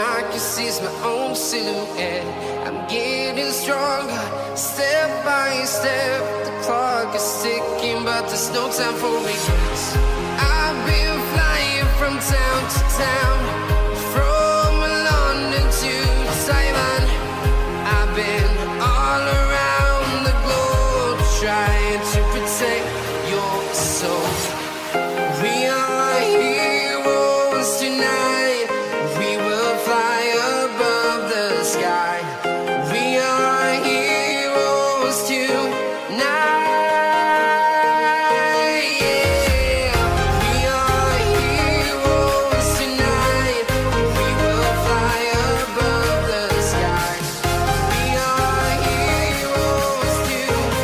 I can see is my own silhouette. I'm getting stronger, step by step. The clock is ticking, but there's no time for regrets. I've been flying from town to town, from London to Taiwan. I've been all around the globe, trying to protect your soul. We are heroes tonight. We will fly above the sky. We are heroes tonight. Yeah. We are heroes tonight. We will fly above the sky. We are heroes tonight.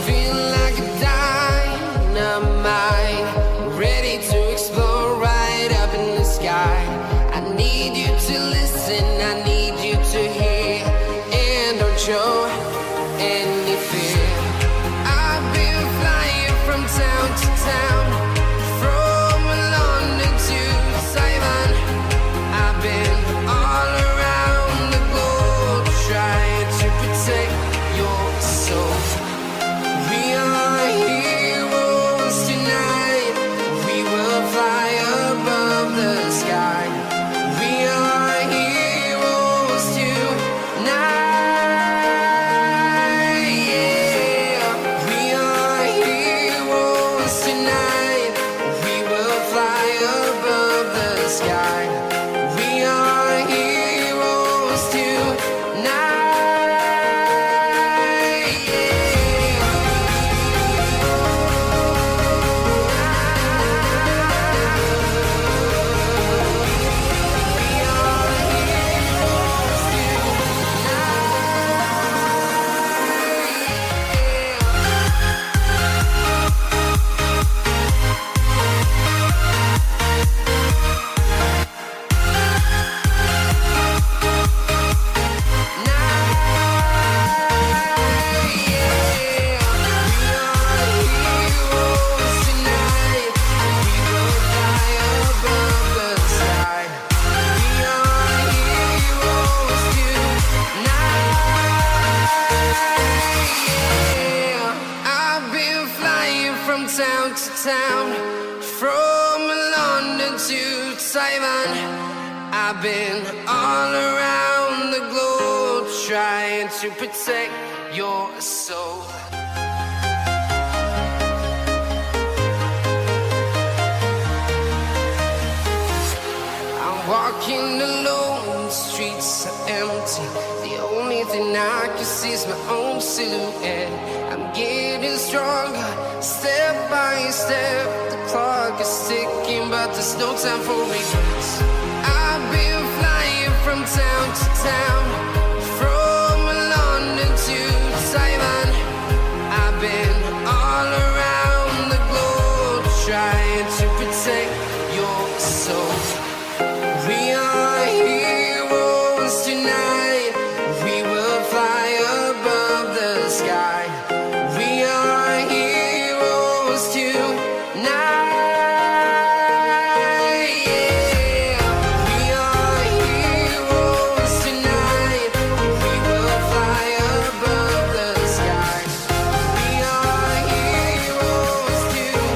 Feel like a dynamite, ready to explode right up in the sky. I need you to listen, I need you to hear, and don't show any fear. I've been flying from town to town, from London to Taiwan. I've been all around the globe, trying to protect your soul. We are heroes tonight. We will fly above the sky. We are heroes tonight. Yeah. We are heroes tonight. We will fly above the sky. We are heroes tonight. From town to town, from London to Taiwan. I've been all around the globe, trying to protect your soul. I'm walking alone, the streets are empty. The only thing I can see is my own silhouette. I'm getting stronger, step by step. The clock is ticking, but there's no time for regrets. I've been flying from town to town, from London to Taiwan. I've been all around the globe, trying to protect your soul. We are heroes tonight. We will fly above the sky. We are heroes tonight. Yeah. We are heroes tonight. We will fly above the sky. We are heroes tonight.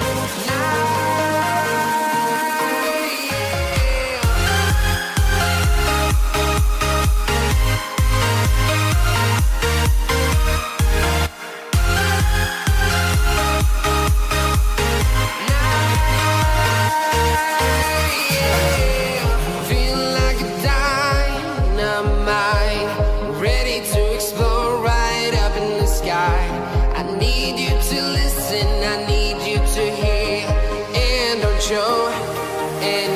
Feel like a dynamite, ready to explode right up in the sky. I need you to listen, I need you to hear, and don't show any